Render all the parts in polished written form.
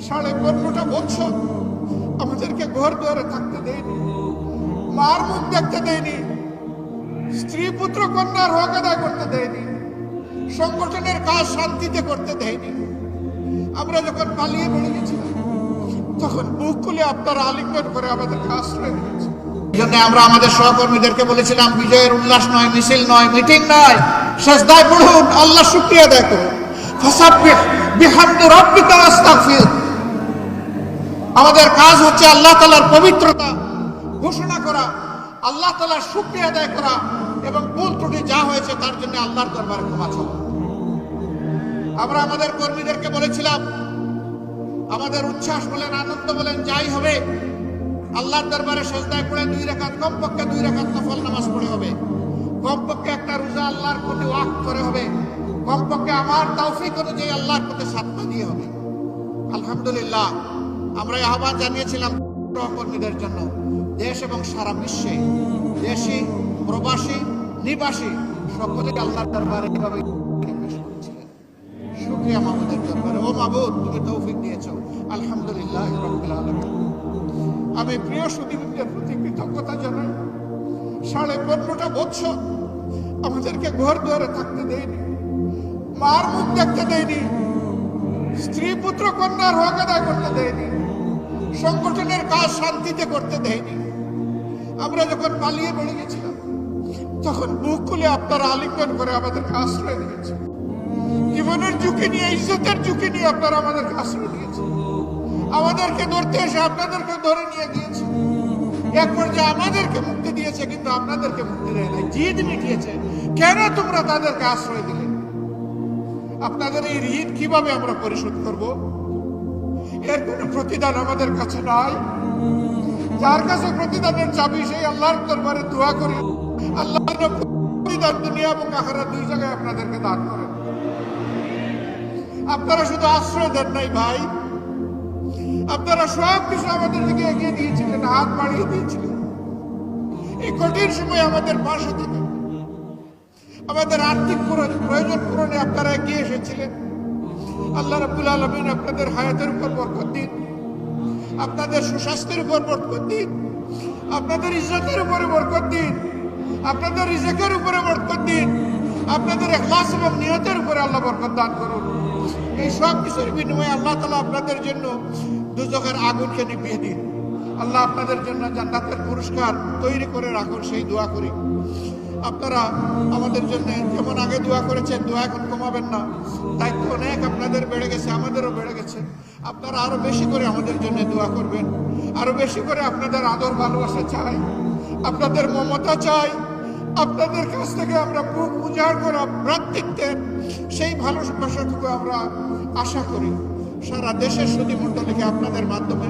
15.5 বছর আমাদেরকে ঘর দুয়ারে থাকতে দেয়নি, মার মুখ দেখতে দেয়নি, স্ত্রী পুত্র কন্যার হক আদায় করতে দেয়নি, সংগঠনের কাজ শান্তিতে করতে দেয়নি। আমরা যখন পালিয়ে বেড়ে গেছিলাম তখন বুক খুলে আপনারা আলিঙ্গন করে আমাদেরকে আশ্রয় দিয়েছে। এই জন্য আমরা আমাদের সহকর্মীদেরকে বলেছিলাম, বিজয়ের উল্লাস নয়, মিছিল নয়, মিটিং নয়, সিজদায় পড়ুন, আল্লাহ শুকরিয়া আদায় করুন। ফাসাব্বিহ বিহামদি রাব্বিকা ওয়াস্তাগফির। আমাদের কাজ হচ্ছে আল্লাহ তাআলার পবিত্রতা ঘোষণা করা, আল্লাহ তাআলার শুকরিয়া আদায় করা এবং ভুল ত্রুটি যা হয়েছে তার জন্য আল্লাহর দরবারে ক্ষমা চাওয়া। আমরা আমাদের কর্মীদেরকে বলেছিলাম, আমাদের উচ্ছ্বাস বলেন, আনন্দ বলেন, যাই হবে আল্লাহর দরবারে সিজদায় পড়ে 2 রাকাত, কমপক্ষে 2 রাকাত নফল নামাজ পড়ে হবে, কমপক্ষে একটা রোজা আল্লাহর প্রতি ওয়াক্ত করে হবে, কমপক্ষে আমার তৌফিক অনুযায়ী আল্লাহর প্রতি সাতটা দিয়ে হবে। আলহামদুলিল্লাহ, আমরা আহ্বান জানিয়েছিলাম কর্মীদের জন্য দেশ এবং সারা বিশ্বে, দেশি প্রবাসী নিবাসী সকলেই আল্লাহর দরবারে এভাবে শুকরিয়া মাহমুদের দরবারে। ও মাহবুদ, তুমি তৌফিক দিয়েছো, আলহামদুলিল্লাহ রাব্বিল আলামিন। আমি প্রিয় সুধীবৃন্দের প্রতি কৃতজ্ঞতা জানাই। 15.5 বছর আমাদেরকে ঘর দুয়ারে থাকতে দেয়নি, মার মুখ দেখতে দেয়নি, স্ত্রী পুত্র কন্যার হক আদায় করতে দেয়নি, সংগঠনের কাজ শান্তিতে করতে দেয়নি। আমরা যখন পালিয়ে বেড়ে গেছিলাম তখন বুক খুলে আপনারা আলিঙ্গন করে আমাদেরকে আশ্রয় দিয়েছে। জীবনের ঝুঁকি নিয়ে, ইজ্জতের ঝুঁকি নিয়ে আপনারা আমাদেরকে আশ্রয় দিয়েছে। আমাদেরকে ধরতে এসে আপনাদেরকে ধরে নিয়ে গিয়েছে। এক পর্যায়ে আমাদেরকে মুক্তি দিয়েছে, কিন্তু আপনাদেরকে মুক্তি দেয় নাই, জিদ মিটিয়েছে। কেন তোমরা তাদেরকে আশ্রয় দিলে? আপনাদের এই ঋণ কিভাবে আমরা পরিশোধ করব? এর কোনো প্রতিদান আমাদের কাছে নাই। যার কাছে প্রতিদানের চাবি, সেই আল্লাহর দরবারে দোয়া করি, আল্লাহ প্রতিদান দুনিয়া এবং আখিরাত 2 জায়গায় আপনাদেরকে দান করেন। আপনারা শুধু আশ্রয় দেন নাই ভাই, আপনারা সব কিছু আমাদের দিকে এগিয়ে দিয়েছিলেন, হাত বাড়িয়ে দিয়েছিলেন। এই কঠিন সময় আমাদের পাশে থেকে আমাদের আর্থিক প্রয়োজন পূরণে আপনারা এগিয়ে এসেছিলেন। আল্লাহ রাব্বুল আলামিন আপনাদের হায়াতের উপর বরকত দিন, আপনাদের সুস্বাস্থ্যের উপর বরকত দিন, আপনাদের ইজ্জতের উপরে বরকত দিন, আপনাদের রিজিকের উপরে বরকত দিন, আপনাদের ইখলাস এবং নিয়তের উপরে আল্লাহ বরকত দান করুন। এই সব কিছুর বিনিময়ে আল্লাহ তাআলা আপনাদের জন্য দুজকের আগুনকে নিভিয়ে দিন। আল্লাহ আপনাদের জন্য জান্নাতের পুরস্কার তৈরি করে রাখুন, সেই দোয়া করি। আপনারা আমাদের জন্য যেমন আগে দোয়া করেছেন, দোয়া এখন কমাবেন না। দায়িত্ব অনেক আপনাদের বেড়ে গেছে, আমাদেরও বেড়ে গেছে। আপনারা আরো বেশি করে আমাদের জন্য দোয়া করবেন, আরো বেশি করে আপনাদের আদর ভালোবাসা চাই, আপনাদের মমতা চাই। আপনাদের কাছ থেকে আমরা বুক উজাড় করা ভ্রাতৃত্বের সেই ভালোবাসাটুকু আমরা আশা করি। সারা দেশের সুধীমণ্ডলীকে আপনাদের মাধ্যমে,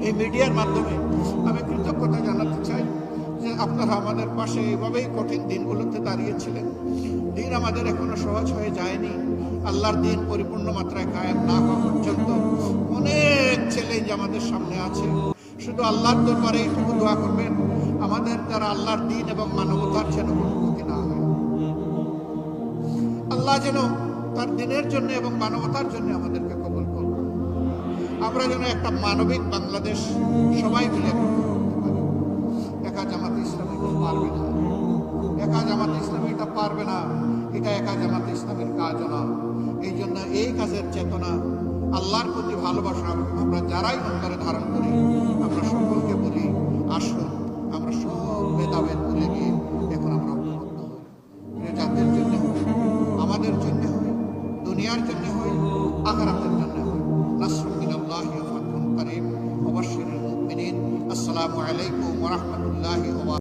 এই মিডিয়ার মাধ্যমে আমি কৃতজ্ঞতা জানাতে চাই যে আপনারা আমাদের পাশে এইভাবেই কঠিন দিনগুলোতে দাঁড়িয়েছিলেন। দিন আমাদের এখনো সহজ হয়ে যায়নি। আল্লাহর দিন পরিপূর্ণ মাত্রায় কায়েম না হওয়া পর্যন্ত অনেক চ্যালেঞ্জ আমাদের সামনে আছে। শুধু আল্লাহর দরবারে এইটুকু দোয়া করবেন, আমাদের দ্বারা আল্লাহর দিন এবং মানবতার যেন কোনো ক্ষতি না হয়। আল্লাহ যেন তার দিনের জন্য এবং মানবতার জন্য আমাদেরকে কবুল করুন। আমরা যেন একটা মানবিক বাংলাদেশ সবাই মিলে করতে পারি। একা জামাতে ইসলামী এটা পারবে না, একা জামাতে ইসলামী এটা পারবে না, এটা একা জামাতে ইসলামের কাজ না। এই জন্য এই কাজের চেতনা, আল্লাহর প্রতি ভালোবাসা আমরা যারাই অন্তরে ধারণ করি, আমরা সকলকে বলি, আসুন আমরা সব ভেদাভেদ ভুলে গিয়ে এখন আমরা ঐক্যবদ্ধ হই। জাতির জন্য হই, আমাদের জন্য হই, দুনিয়ার জন্য হই, আখিরাতের জন্য হই। নাসরুম মিনাল্লাহি ওয়া ফাতহুন কারীম ওয়া বাশশিরিল মুমিনিন। আসসালামু আলাইকুম ওয়া রাহমাতুল্লাহি ওয়া